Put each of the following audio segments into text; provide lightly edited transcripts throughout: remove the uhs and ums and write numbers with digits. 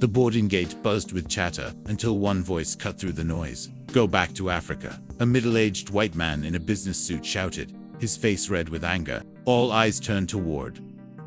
The boarding gate buzzed with chatter until one voice cut through the noise. "Go back to Africa." A middle-aged white man in a business suit shouted, his face red with anger. All eyes turned toward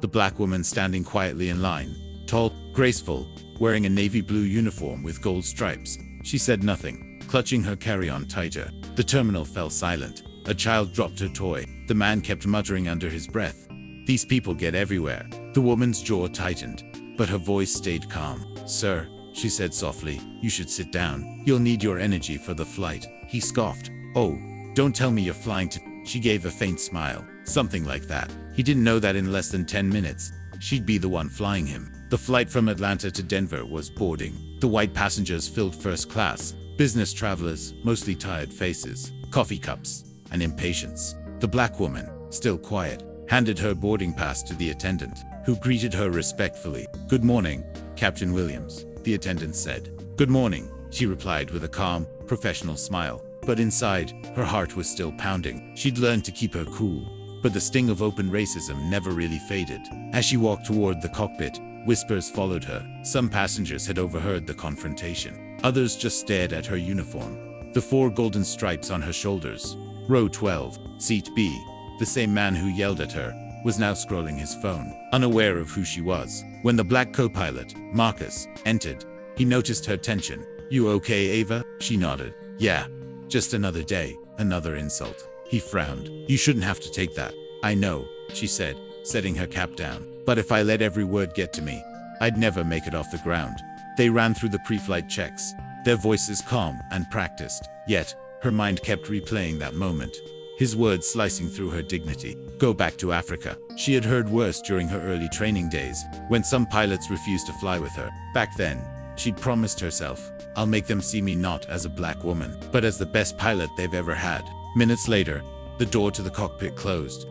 the black woman standing quietly in line, tall, graceful, wearing a navy blue uniform with gold stripes. She said nothing, clutching her carry-on tighter. The terminal fell silent. A child dropped her toy. The man kept muttering under his breath, "These people get everywhere." The woman's jaw tightened, but her voice stayed calm. "Sir," she said softly, "you should sit down. You'll need your energy for the flight." He scoffed. "Oh, don't tell me you're flying to..." She gave a faint smile. Something like that. He didn't know that in less than 10 minutes, she'd be the one flying him. The flight from Atlanta to Denver was boarding. The white passengers filled first class. Business travelers, mostly tired faces, coffee cups, and impatience. The black woman, still quiet, handed her boarding pass to the attendant, who greeted her respectfully. "Good morning, Captain Williams," the attendant said. "Good morning," she replied with a calm, professional smile. But inside, her heart was still pounding. She'd learned to keep her cool, but the sting of open racism never really faded. As she walked toward the cockpit, whispers followed her. Some passengers had overheard the confrontation. Others just stared at her uniform. The 4 golden stripes on her shoulders. Row 12, Seat B. The same man who yelled at her was now scrolling his phone, unaware of who she was. When the black co-pilot, Marcus, entered, he noticed her tension. "You okay, Ava?" She nodded. "Yeah. Just another day, another insult." He frowned. "You shouldn't have to take that." "I know," she said, setting her cap down. "But if I let every word get to me, I'd never make it off the ground." They ran through the pre-flight checks, their voices calm and practiced. Yet, her mind kept replaying that moment, his words slicing through her dignity. "Go back to Africa." She had heard worse during her early training days, when some pilots refused to fly with her. Back then, she'd promised herself, "I'll make them see me not as a black woman, but as the best pilot they've ever had." Minutes later, the door to the cockpit closed.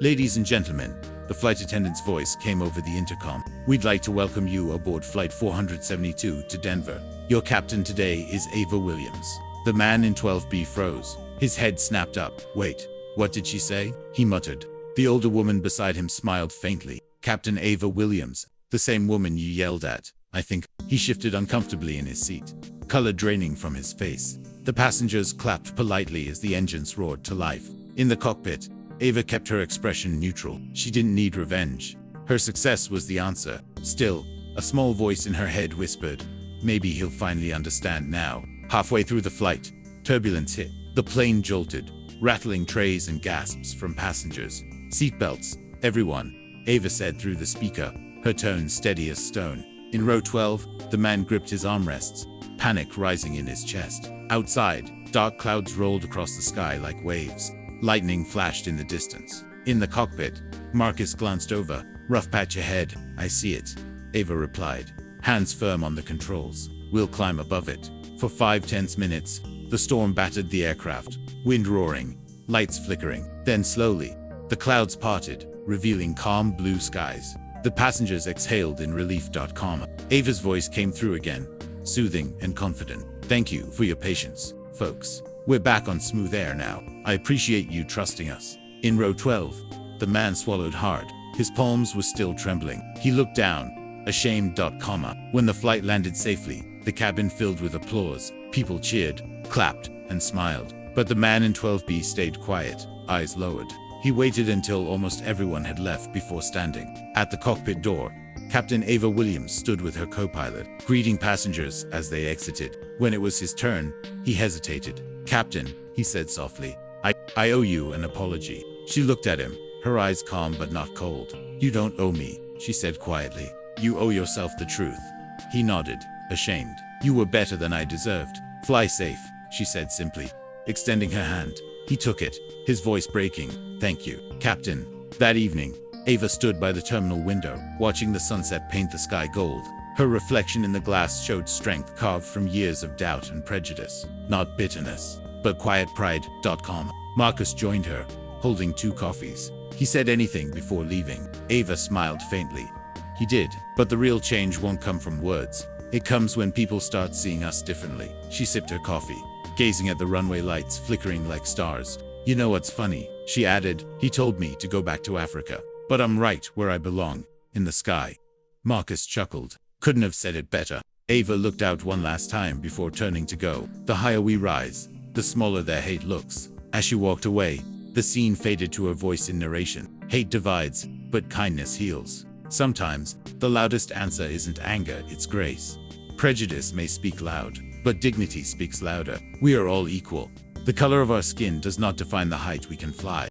"Ladies and gentlemen," the flight attendant's voice came over the intercom. "We'd like to welcome you aboard Flight 472 to Denver. Your captain today is Ava Williams." The man in 12B froze. His head snapped up. "Wait, what did she say?" he muttered. The older woman beside him smiled faintly. "Captain Ava Williams, the same woman you yelled at, I think." He shifted uncomfortably in his seat, color draining from his face. The passengers clapped politely as the engines roared to life. In the cockpit, Ava kept her expression neutral. She didn't need revenge. Her success was the answer. Still, a small voice in her head whispered, "Maybe he'll finally understand now." Halfway through the flight, turbulence hit. The plane jolted, rattling trays and gasps from passengers. "Seatbelts, everyone," Ava said through the speaker, her tone steady as stone. In row 12, the man gripped his armrests, panic rising in his chest. Outside, dark clouds rolled across the sky like waves. Lightning flashed in the distance. In the cockpit, Marcus glanced over. "Rough patch ahead." "I see it," Ava replied, hands firm on the controls. "We'll climb above it." For 5 tense minutes, the storm battered the aircraft, wind roaring, lights flickering. Then slowly, the clouds parted, revealing calm blue skies. The passengers exhaled in relief. Ava's voice came through again, soothing and confident. "Thank you for your patience, folks. We're back on smooth air now. I appreciate you trusting us." In row 12, the man swallowed hard. His palms were still trembling. He looked down, ashamed. When the flight landed safely, the cabin filled with applause. People cheered, clapped, and smiled. But the man in 12B stayed quiet, eyes lowered. He waited until almost everyone had left before standing. At the cockpit door, Captain Ava Williams stood with her co-pilot, greeting passengers as they exited. When it was his turn, he hesitated. "Captain," he said softly, I owe you an apology." She looked at him, her eyes calm but not cold. "You don't owe me," she said quietly. "You owe yourself the truth." He nodded, ashamed. "You were better than I deserved. Fly safe," she said simply, extending her hand. He took it, his voice breaking. "Thank you, Captain." That evening, Ava stood by the terminal window, watching the sunset paint the sky gold. Her reflection in the glass showed strength carved from years of doubt and prejudice. Not bitterness, but quiet pride. Marcus joined her, holding 2 coffees. "He said anything before leaving?" Ava smiled faintly. "He did, but the real change won't come from words. It comes when people start seeing us differently." She sipped her coffee, gazing at the runway lights flickering like stars. "You know what's funny?" she added. "He told me to go back to Africa, but I'm right where I belong, in the sky." Marcus chuckled. Couldn't have said it better. Ava looked out one last time before turning to go. The higher we rise, the smaller their hate looks. As she walked away, the scene faded to her voice in narration. Hate divides, but kindness heals. Sometimes, the loudest answer isn't anger, it's grace. Prejudice may speak loud, but dignity speaks louder. We are all equal. The color of our skin does not define the height we can fly.